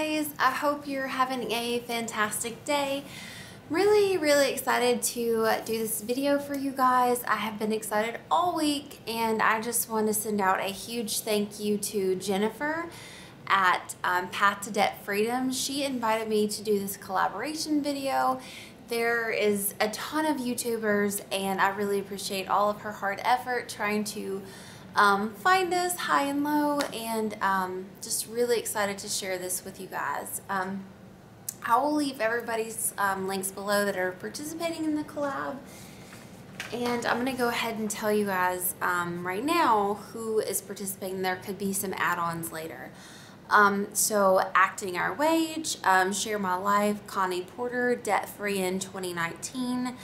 guys, I hope you're having a fantastic day. Really excited to do this video for you guys. I have been excited all week, and I just want to send out a huge thank you to Jennifer at PathtoDebtFreedom. She invited me to do this collaboration video. There is a ton of YouTubers, and I really appreciate all of her hard effort trying to find us high and low, and just really excited to share this with you guys. I will leave everybody's links below that are participating in the collab, and I'm going to go ahead and tell you guys right now who is participating. There could be some add-ons later. So Acting Our Wage, Share My Life, Connie Porter, Debt Free in 2019,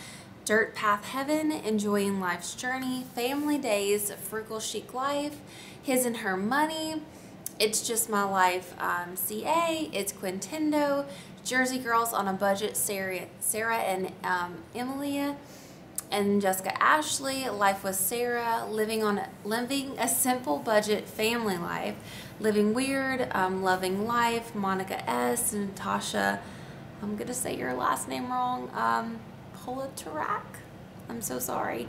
dirtpatcheaven, Enjoying Life's Journey, Family Days, Frugal Chic Life, His and Her Money, It's Just My Life, CA, itsquintenntendo, JerseyGirlsOnABudget, Sara and Emilia, and Jessica Ashley, Life with Sara, Living a Simple Budget, Family Life, Living Weird, Loving Life, Monika S, Natasha, I'm gonna say your last name wrong, Poltorak, I'm so sorry,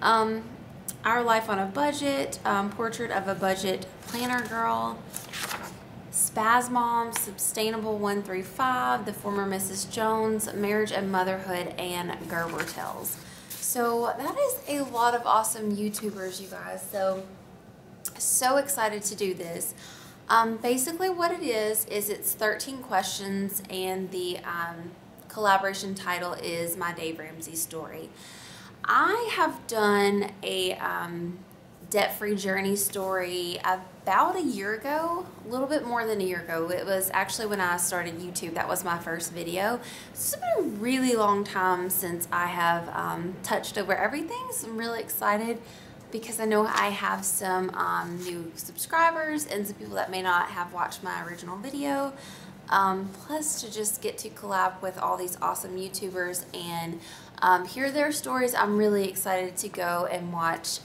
Our Life on a Budget, Portrait of a Budget Planner Girl, SpazMom, Sustainable 135, The Former Mrs. Jones, Marriage and Motherhood, and Gerber Tales. So that is a lot of awesome YouTubers, you guys. So excited to do this. Basically what it is it's 13 questions, and the collaboration title is My Dave Ramsey Story. I have done a debt-free journey story about a year ago, a little bit more than a year ago. It was actually when I started YouTube. That was my first video. It's been a really long time since I have touched over everything, so I'm really excited because I know I have some new subscribers and some people that may not have watched my original video. Plus to just get to collab with all these awesome YouTubers and hear their stories. I'm really excited to go and watch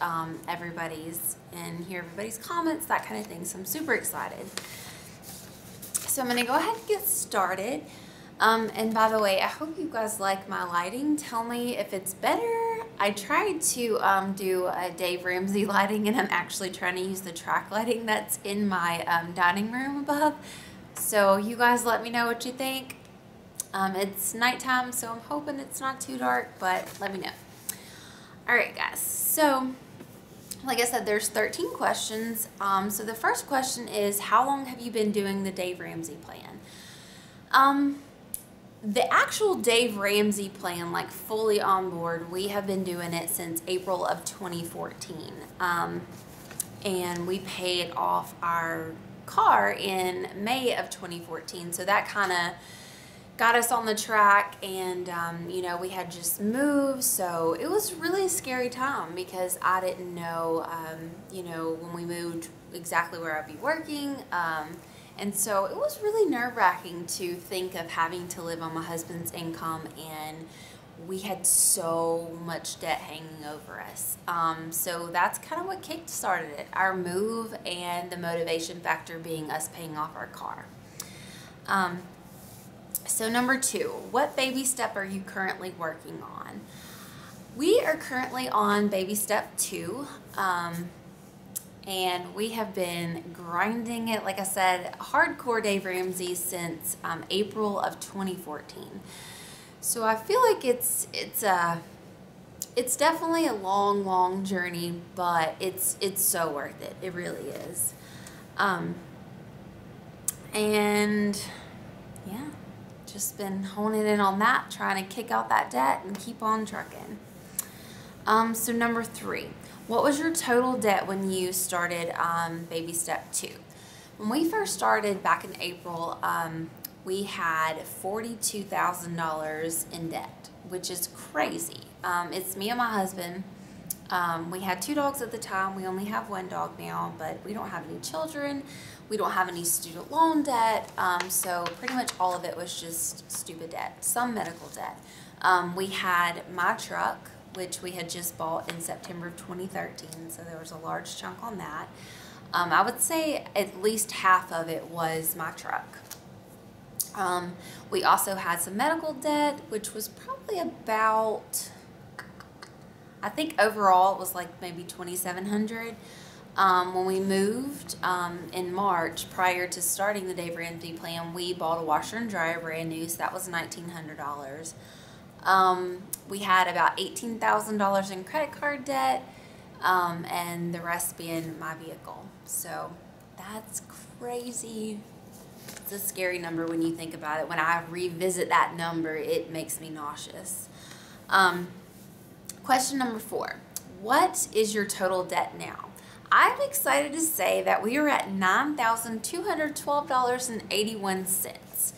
everybody's and hear everybody's comments, that kind of thing. So I'm super excited. So I'm going to go ahead and get started. And by the way, I hope you guys like my lighting. Tell me if it's better. I tried to do a Dave Ramsey lighting, and I'm actually trying to use the track lighting that's in my dining room above. So you guys let me know what you think. It's nighttime, so I'm hoping it's not too dark, but let me know. Alright guys, so like I said, there's 13 questions. So the first question is, how long have you been doing the Dave Ramsey plan? The actual Dave Ramsey plan, like fully on board, we have been doing it since April of 2014. And we paid off our car in May of 2014, so that kind of got us on the track. And you know, we had just moved, so it was really a scary time because I didn't know you know, when we moved exactly where I'd be working, and so it was really nerve-wracking to think of having to live on my husband's income, and we had so much debt hanging over us. So that's kind of what kick-started it, our move, and the motivation factor being us paying off our car. So number 2, what baby step are you currently working on? We are currently on baby step 2, and we have been grinding it, like I said, hardcore Dave Ramsey since April of 2014. So I feel like it's definitely a long journey, but it's so worth it. It really is. And yeah, just been honing in on that, trying to kick out that debt and keep on trucking. So number 3, what was your total debt when you started baby step 2? When we first started back in April, we had $42,000 in debt, which is crazy. It's me and my husband. We had 2 dogs at the time. We only have 1 dog now, but we don't have any children. We don't have any student loan debt. So pretty much all of it was just stupid debt, some medical debt. We had my truck, which we had just bought in September of 2013, so there was a large chunk on that. I would say at least half of it was my truck. We also had some medical debt, which was probably about, I think overall it was like maybe $2,700. When we moved in March, prior to starting the Dave Ramsey plan, we bought a washer and dryer brand new, so that was $1,900. We had about $18,000 in credit card debt, and the rest being my vehicle. So that's crazy. It's a scary number when you think about it. When I revisit that number, it makes me nauseous. Question number 4. What is your total debt now? I'm excited to say that we are at $9,212.81.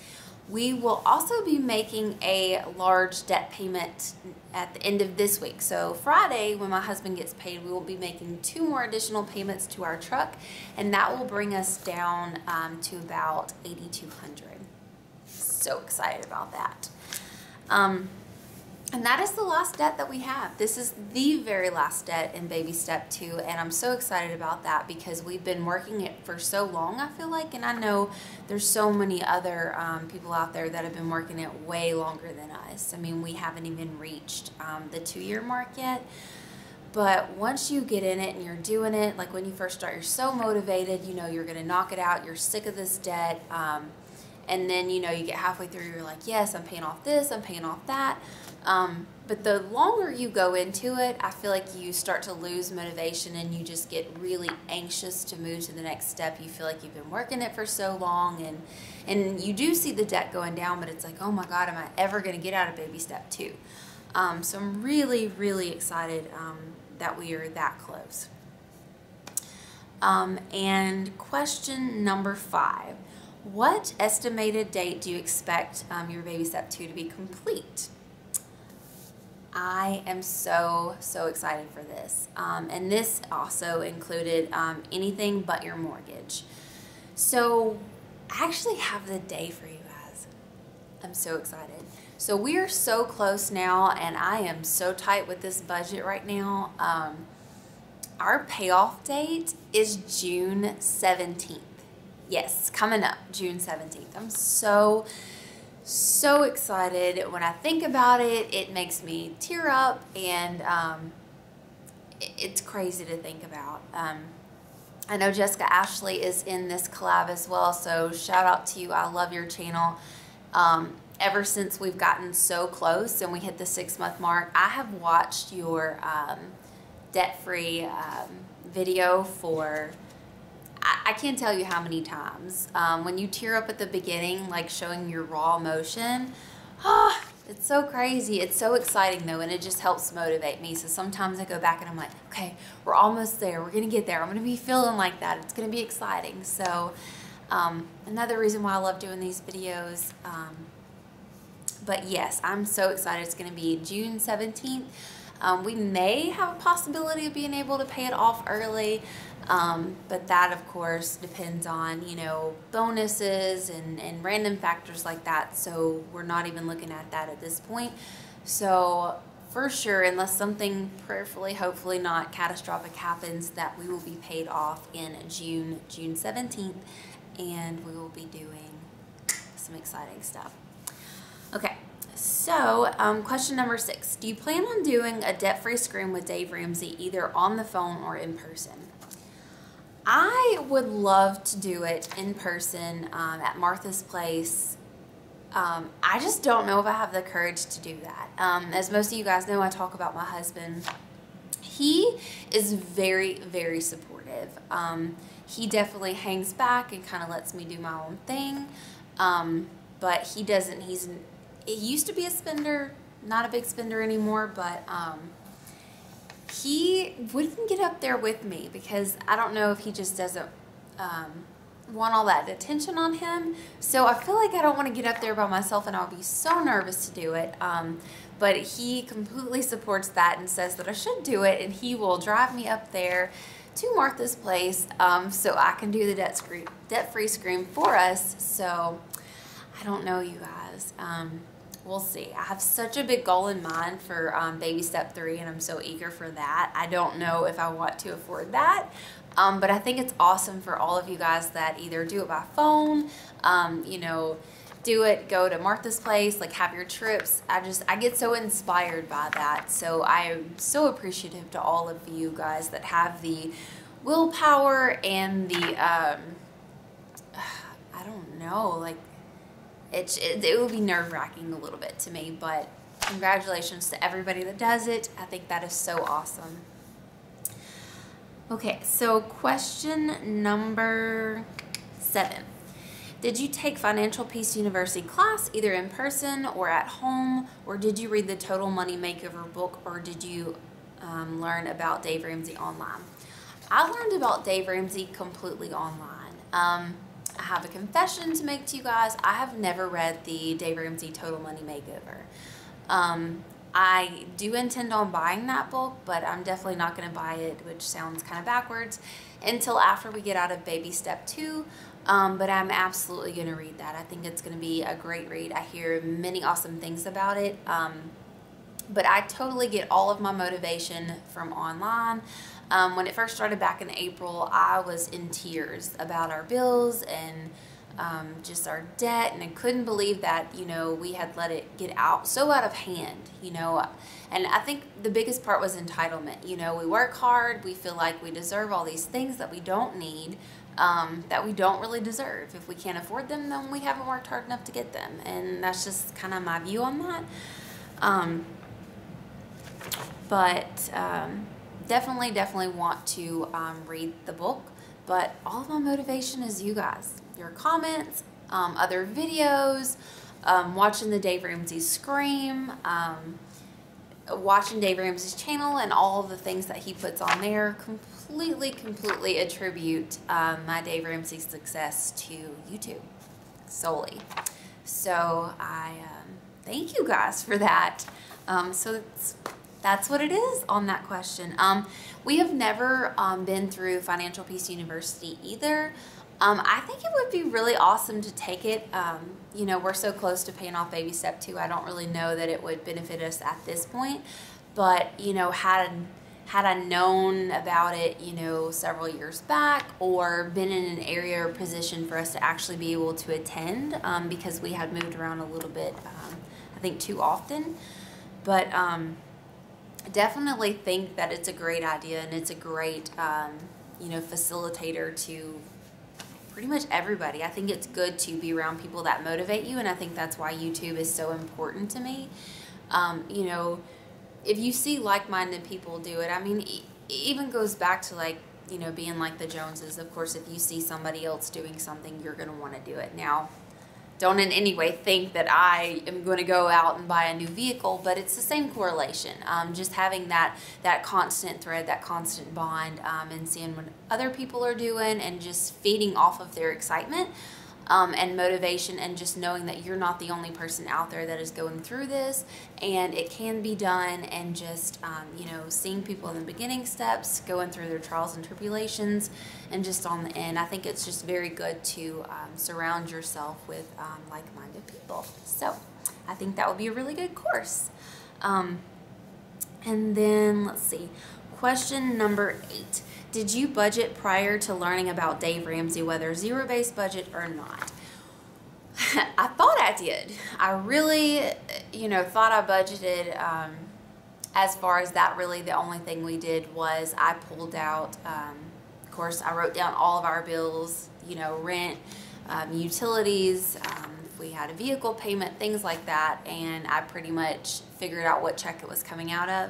We will also be making a large debt payment at the end of this week. So Friday, when my husband gets paid, we will be making 2 more additional payments to our truck, and that will bring us down to about $8,200. So excited about that. And that is the last debt that we have. This is the very last debt in baby step 2, and I'm so excited about that because we've been working it for so long, I feel like, and I know there's so many other people out there that have been working it way longer than us. I mean, we haven't even reached the 2-year mark yet, but once you get in it and you're doing it, like when you first start, you're so motivated, you know you're gonna knock it out, you're sick of this debt, and then, you know, you get halfway through, you're like, yes, I'm paying off this, I'm paying off that. But the longer you go into it, I feel like you start to lose motivation and you just get really anxious to move to the next step. You feel like you've been working it for so long, and you do see the debt going down, but it's like, oh my God, am I ever going to get out of baby step 2? So I'm really, really excited that we are that close. And question number 5. What estimated date do you expect your baby step 2 to be complete? I am so excited for this. And this also included anything but your mortgage. So I actually have the day for you guys. I'm so excited. So we are so close now, and I am so tight with this budget right now. Our payoff date is June 17th. Yes, coming up, June 17th. I'm so excited. When I think about it, it makes me tear up, and it's crazy to think about. I know Jessica Ashley is in this collab as well, so shout out to you. I love your channel. Ever since we've gotten so close and we hit the 6-month mark, I have watched your debt-free video for, I can't tell you how many times. When you tear up at the beginning, like showing your raw emotion, it's so crazy. It's so exciting though, and it just helps motivate me. So sometimes I go back and I'm like, okay, we're almost there. We're gonna get there. I'm gonna be feeling like that. It's gonna be exciting. So another reason why I love doing these videos. But yes, I'm so excited. It's gonna be June 17th. We may have a possibility of being able to pay it off early, but that of course depends on, you know, bonuses and random factors like that. So we're not even looking at that at this point. So for sure, unless something prayerfully, hopefully not catastrophic happens, that we will be paid off in June 17th, and we will be doing some exciting stuff. Okay. So, question number 6. Do you plan on doing a debt-free scrim with Dave Ramsey either on the phone or in person? I would love to do it in person at Martha's place. I just don't know if I have the courage to do that. As most of you guys know, I talk about my husband. He is very, very supportive. He definitely hangs back and kind of lets me do my own thing. But he doesn't, he used to be a spender, not a big spender anymore, but he wouldn't get up there with me because I don't know if he just doesn't want all that attention on him. So I feel like I don't want to get up there by myself, and I'll be so nervous to do it. But he completely supports that and says that I should do it, and he will drive me up there to Martha's place so I can do the debt-free scrim for us. So I don't know, you guys. We'll see. I have such a big goal in mind for baby step 3, and I'm so eager for that. I don't know if I want to afford that, but I think it's awesome for all of you guys that either do it by phone, you know, do it, go to Martha's Place, like have your trips. I get so inspired by that. So I am so appreciative to all of you guys that have the willpower and the, I don't know, like it will be nerve-wracking a little bit to me, but congratulations to everybody that does it. I think that is so awesome. Okay, so question number 7. Did you take Financial Peace University class either in person or at home, or did you read the Total Money Makeover book, or did you learn about Dave Ramsey online? I learned about Dave Ramsey completely online. I have a confession to make to you guys. I have never read the Dave Ramsey Total Money Makeover. I do intend on buying that book, but I'm definitely not going to buy it, which sounds kind of backwards, until after we get out of baby step 2. But I'm absolutely going to read that. I think it's going to be a great read. I hear many awesome things about it. But I totally get all of my motivation from online. When it first started back in April, I was in tears about our bills and just our debt, and I couldn't believe that, you know, we had let it get so out of hand, you know. And I think the biggest part was entitlement. You know, we work hard, we feel like we deserve all these things that we don't need, that we don't really deserve. If we can't afford them, then we haven't worked hard enough to get them. And that's just kind of my view on that. Definitely want to read the book. But all of my motivation is you guys, your comments, other videos, watching the Dave Ramsey Scream, watching Dave Ramsey's channel and all of the things that he puts on there. Completely attribute my Dave Ramsey success to YouTube solely. So I thank you guys for that. So that's what it is on that question. We have never been through Financial Peace University either. I think it would be really awesome to take it. You know, we're so close to paying off baby step 2. I don't really know that it would benefit us at this point. But, you know, had I known about it, you know, several years back, or been in an area or position for us to actually be able to attend, because we had moved around a little bit, I think too often. But definitely think that it's a great idea, and it's a great, you know, facilitator to pretty much everybody. I think it's good to be around people that motivate you, and I think that's why YouTube is so important to me. You know, if you see like-minded people do it, I mean, it even goes back to, like, you know, being like the Joneses. Of course, if you see somebody else doing something, you're going to want to do it. Now, don't in any way think that I am going to go out and buy a new vehicle, but it's the same correlation. Just having that constant thread, that constant bond, and seeing what other people are doing and just feeding off of their excitement and motivation, and just knowing that you're not the only person out there that is going through this, and it can be done, and just, you know, seeing people in the beginning steps, going through their trials and tribulations, and just on the end. I think it's just very good to surround yourself with like-minded people. So I think that would be a really good course. And then, let's see, question number 8. Did you budget prior to learning about Dave Ramsey, whether zero-based budget or not? I thought I did. I really, you know, thought I budgeted. As far as that, really the only thing we did was I pulled out, of course, I wrote down all of our bills, you know, rent, utilities, if we had a vehicle payment, things like that, and I pretty much figured out what check it was coming out of.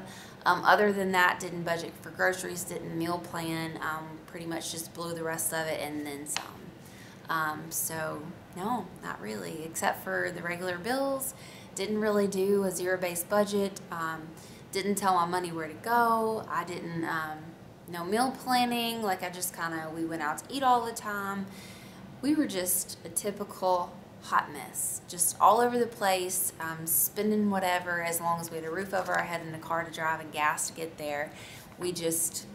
Other than that, didn't budget for groceries, didn't meal plan, pretty much just blew the rest of it and then some. So no, not really, except for the regular bills. Didn't really do a zero-based budget. Didn't tell my money where to go. I didn't, no meal planning. Like, I just we went out to eat all the time. We were just a typical hot mess, just all over the place, spending whatever, as long as we had a roof over our head and a car to drive and gas to get there. We just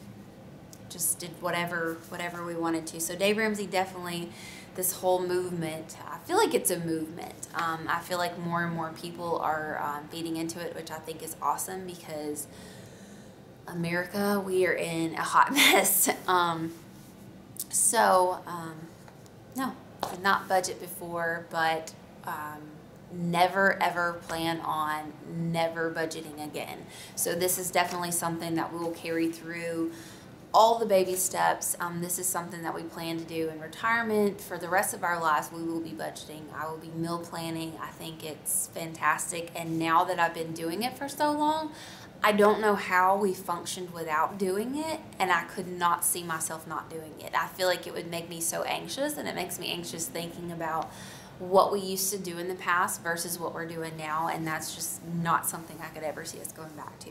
did whatever we wanted to. So Dave Ramsey, definitely, this whole movement, I feel like it's a movement. I feel like more and more people are feeding into it, which I think is awesome, because America, we are in a hot mess. No, did not budget before, but never ever plan on never budgeting again. So this is definitely something that we will carry through all the baby steps. This is something that we plan to do in retirement. For the rest of our lives, we will be budgeting. I will be meal planning. I think it's fantastic. And now that I've been doing it for so long, I don't know how we functioned without doing it, and I could not see myself not doing it. I feel like it would make me so anxious, and it makes me anxious thinking about what we used to do in the past versus what we're doing now, and that's just not something I could ever see us going back to.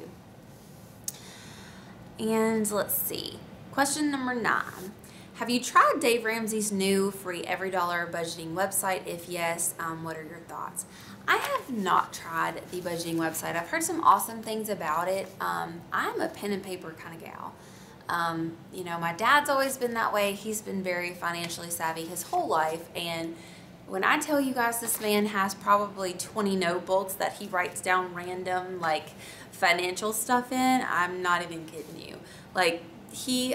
And let's see, question number 9. Have you tried Dave Ramsey's new free Every Dollar budgeting website? If yes, what are your thoughts? I have not tried the budgeting website. I've heard some awesome things about it. I'm a pen and paper kind of gal. You know, my dad's always been that way. He's been very financially savvy his whole life, and when I tell you guys this man has probably 20 notebooks that he writes down random like financial stuff in, I'm not even kidding you. Like he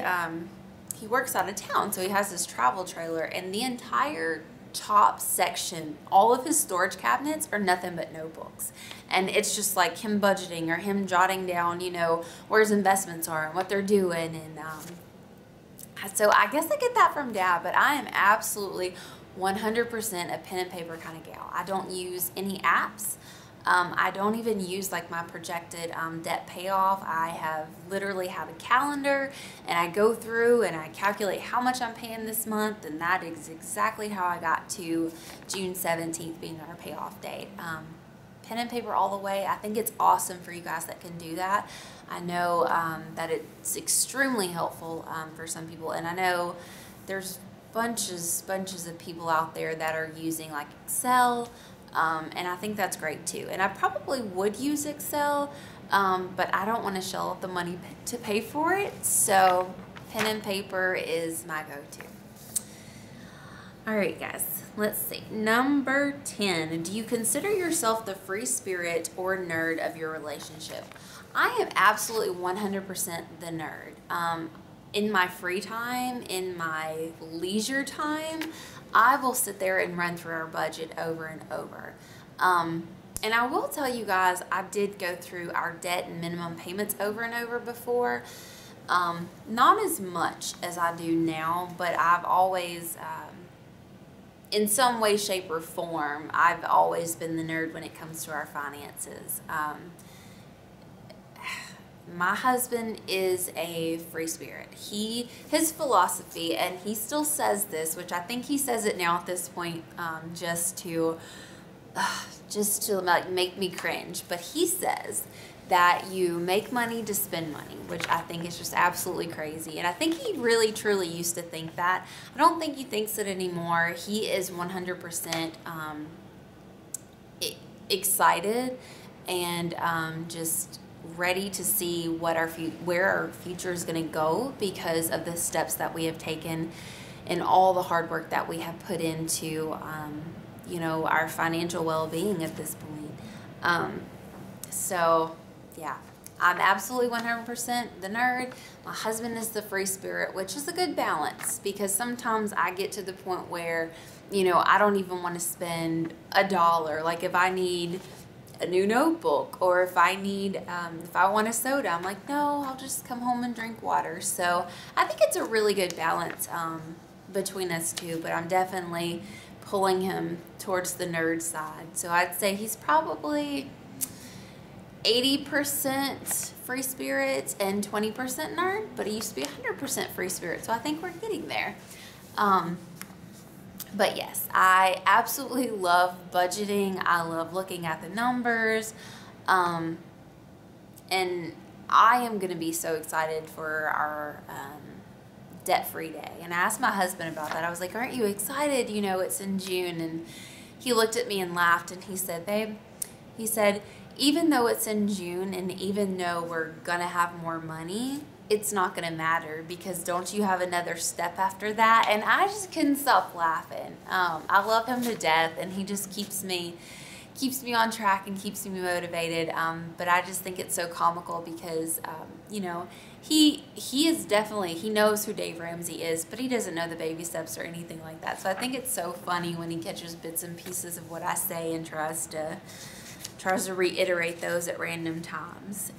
works out of town, so he has this travel trailer, and the entire top section, all of his storage cabinets are nothing but notebooks. And it's just like him budgeting or him jotting down, you know, where his investments are and what they're doing. And so I guess I get that from Dad, but I am absolutely 100% a pen and paper kind of gal. I don't use any apps. I don't even use like my projected debt payoff. I literally have a calendar, and I go through and I calculate how much I'm paying this month, and that is exactly how I got to June 17th being our payoff date. Pen and paper all the way. I think it's awesome for you guys that can do that. I know that it's extremely helpful for some people, and I know there's bunches of people out there that are using like Excel, and I think that's great too. And I probably would use Excel, but I don't want to shell out the money to pay for it, so pen and paper is my go-to. All right, guys, let's see. Number 10, do you consider yourself the free spirit or nerd of your relationship? I am absolutely 100% the nerd. In my free time, in my leisure time, I will sit there and run through our budget over and over. And I will tell you guys, I did go through our debt and minimum payments over and over before. Not as much as I do now, but I've always, in some way, shape, or form, I've always been the nerd when it comes to our finances. My husband is a free spirit. His philosophy, and he still says this, which I think he says it now at this point, just to like make me cringe. But he says that you make money to spend money, which I think is just absolutely crazy. And I think he really truly used to think that. I don't think he thinks it anymore. He is 100% excited and just ready to see what where our future is going to go because of the steps that we have taken and all the hard work that we have put into you know, our financial well-being at this point. So yeah, I'm absolutely 100% the nerd. My husband is the free spirit, which is a good balance, because sometimes I get to the point where, you know, I don't even want to spend $1. Like if I need a new notebook, or if I need, if I want a soda, I'm like, no, I'll just come home and drink water. So I think it's a really good balance between us two, but I'm definitely pulling him towards the nerd side. So I'd say he's probably 80% free spirit and 20% nerd, but he used to be 100% free spirit. So I think we're getting there. But yes, I absolutely love budgeting. I love looking at the numbers. And I am going to be so excited for our debt-free day. And I asked my husband about that. I was like, aren't you excited? You know, it's in June. And he looked at me and laughed, and he said, babe, he said, even though it's in June and even though we're going to have more money, it's not going to matter, because don't you have another step after that? And I just couldn't stop laughing. I love him to death, and he just keeps me on track and keeps me motivated. But I just think it's so comical because, you know, he is definitely, he knows who Dave Ramsey is, but he doesn't know the baby steps or anything like that. So I think it's so funny when he catches bits and pieces of what I say and tries to reiterate those at random times.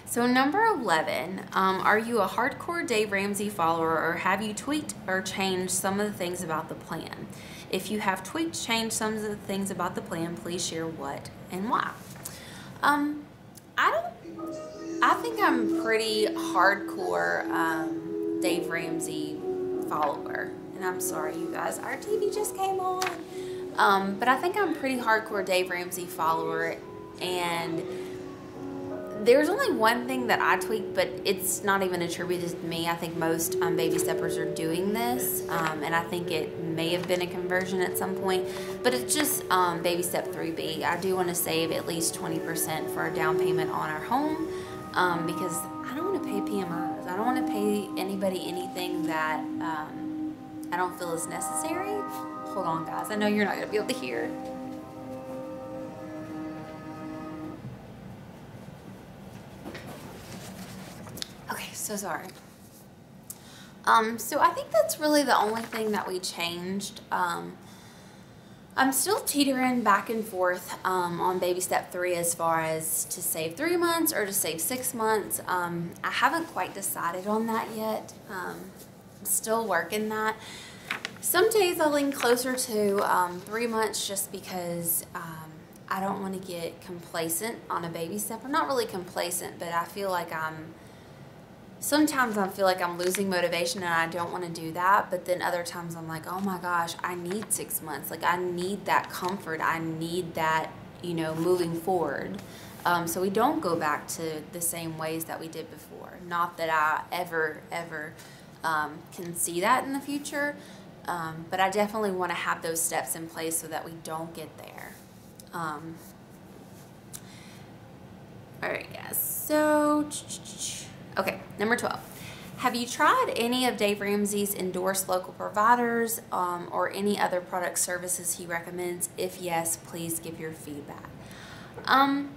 So number 11, are you a hardcore Dave Ramsey follower, or have you tweaked or changed some of the things about the plan? If you have tweaked, changed some of the things about the plan, please share what and why. I think I'm pretty hardcore Dave Ramsey follower. And I'm sorry, you guys, our TV just came on. But I think I'm pretty hardcore Dave Ramsey follower, and there's only one thing that I tweaked, but it's not even attributed to me. I think most baby steppers are doing this, and I think it may have been a conversion at some point, but it's just baby step 3B. I do want to save at least 20% for our down payment on our home, because I don't want to pay PMIs. I don't want to pay anybody anything that I don't feel is necessary. Hold on, guys. I know you're not going to be able to hear. So sorry. So I think that's really the only thing that we changed. I'm still teetering back and forth on baby step 3 as far as to save 3 months or to save 6 months. I haven't quite decided on that yet. I'm still working that. Some days I'll lean closer to 3 months just because I don't want to get complacent on a baby step. I'm not really complacent, but I feel like sometimes I feel like I'm losing motivation and I don't want to do that, but then other times I'm like, oh my gosh, I need 6 months. Like, I need that comfort. I need that, you know, moving forward. So we don't go back to the same ways that we did before. Not that I ever can see that in the future, but I definitely want to have those steps in place so that we don't get there. All right, guys, so... Okay, number 12. Have you tried any of Dave Ramsey's endorsed local providers or any other product services he recommends? If yes, please give your feedback. I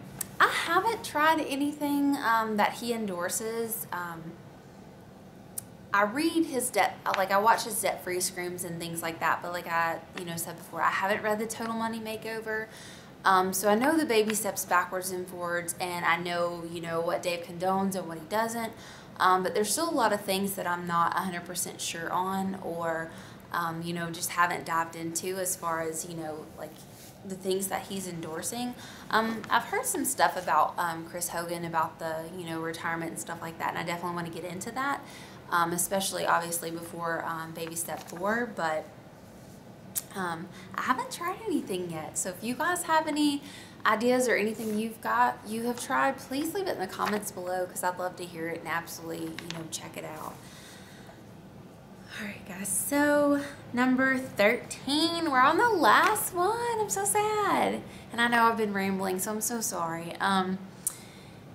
haven't tried anything that he endorses. I read his debt, like I watch his debt-free screams and things like that, but like I said before, I haven't read the Total Money Makeover. So I know the baby steps backwards and forwards, and I know, what Dave condones and what he doesn't, but there's still a lot of things that I'm not 100% sure on, or, just haven't dived into as far as, like the things that he's endorsing. I've heard some stuff about Chris Hogan, about the, retirement and stuff like that, and I definitely want to get into that, especially obviously before baby step 4, but... I haven't tried anything yet, so if you guys have any ideas or anything you have tried, please leave it in the comments below, because I'd love to hear it and absolutely, check it out. Alright guys, so number 13, we're on the last one. I'm so sad, and I know I've been rambling, so I'm so sorry.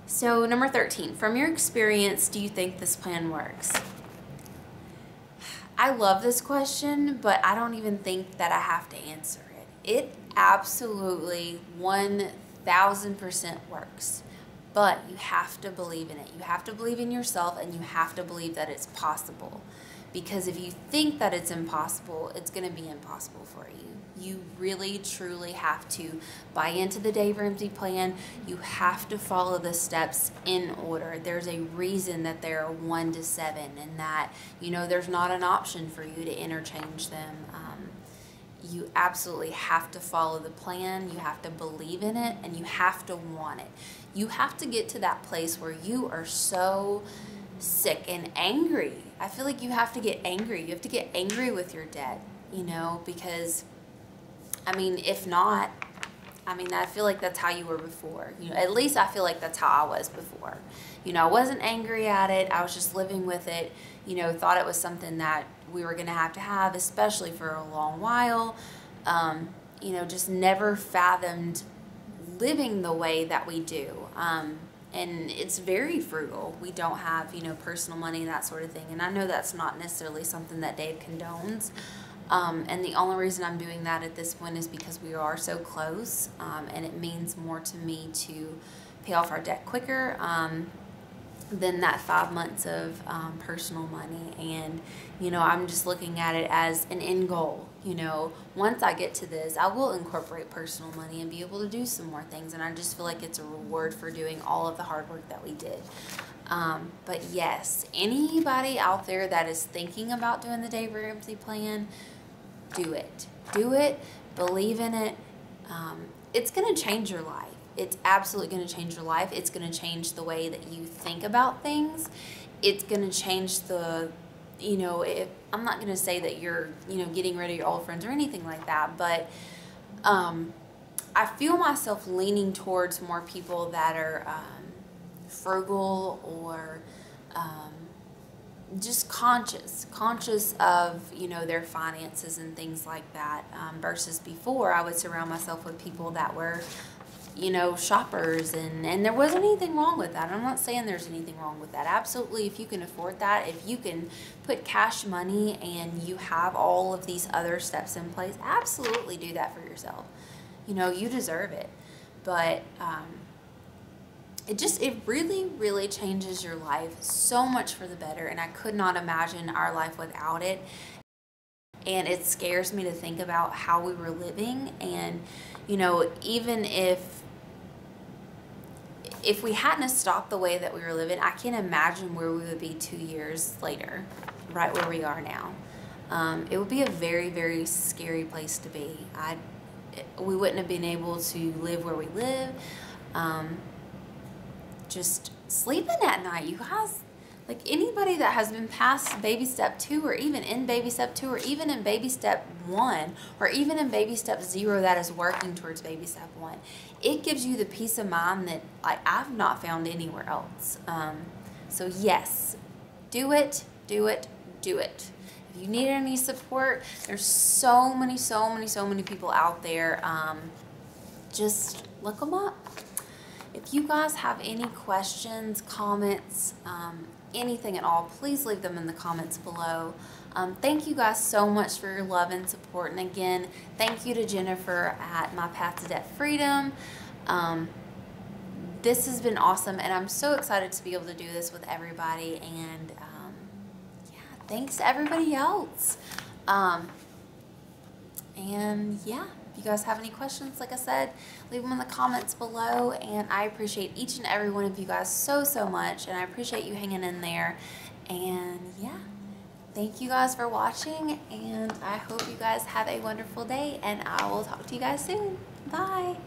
So number 13, from your experience, do you think this plan works? I love this question, but I don't even think that I have to answer it. It absolutely 1000% works, but you have to believe in it. You have to believe in yourself, and you have to believe that it's possible. Because if you think that it's impossible, it's going to be impossible for you. You really, truly have to buy into the Dave Ramsey plan. You have to follow the steps in order. There's a reason that there are 1 to 7, and that, there's not an option for you to interchange them. You absolutely have to follow the plan. You have to believe in it, and you have to want it. You have to get to that place where you are so sick and angry. I feel like you have to get angry. You have to get angry with your debt, because... if not, I feel like that's how you were before. At least I feel like that's how I was before. I wasn't angry at it. I was just living with it. Thought it was something that we were going to have, especially for a long while. Just never fathomed living the way that we do. And it's very frugal. We don't have, personal money and that sort of thing. And I know that's not necessarily something that Dave condones. And the only reason I'm doing that at this point is because we are so close, and it means more to me to pay off our debt quicker. than that 5 months of personal money. And, you know, I'm just looking at it as an end goal. You know, once I get to this, I will incorporate personal money and be able to do some more things. And I just feel like it's a reward for doing all of the hard work that we did. But yes, anybody out there that is thinking about doing the Dave Ramsey plan, do it. Do it. Believe in it. It's going to change your life. It's absolutely going to change your life. It's going to change the way that you think about things. It's going to change the, you know, I'm not going to say that you're, you know, getting rid of your old friends or anything like that, but I feel myself leaning towards more people that are frugal or just conscious of, you know, their finances and things like that, versus before I would surround myself with people that were, you know, shoppers, and there wasn't anything wrong with that. I'm not saying there's anything wrong with that. Absolutely, if you can afford that, if you can put cash money and you have all of these other steps in place, absolutely do that for yourself. You know, you deserve it. But it really changes your life so much for the better, and I could not imagine our life without it. And it scares me to think about how we were living, and, you know, even if we hadn't stopped the way that we were living, I can't imagine where we would be 2 years later, right where we are now. It would be a very, very scary place to be. We wouldn't have been able to live where we live. Just sleeping at night, you guys. Like, anybody that has been past baby step 2, or even in baby step 2, or even in baby step 1, or even in baby step 0 that is working towards baby step 1, it gives you the peace of mind that, like, I've not found anywhere else. So yes, do it, do it, do it. If you need any support, there's so many people out there. Just look them up. If you guys have any questions, comments, anything at all, please leave them in the comments below. Thank you guys so much for your love and support. And again, thank you to Jennifer at my Path to Debt Freedom. This has been awesome, and I'm so excited to be able to do this with everybody. And yeah, thanks to everybody else. And yeah, if you guys have any questions, like I said, leave them in the comments below. And I appreciate each and every one of you guys so much, and I appreciate you hanging in there. And yeah, thank you guys for watching, and I hope you guys have a wonderful day, and I will talk to you guys soon. Bye.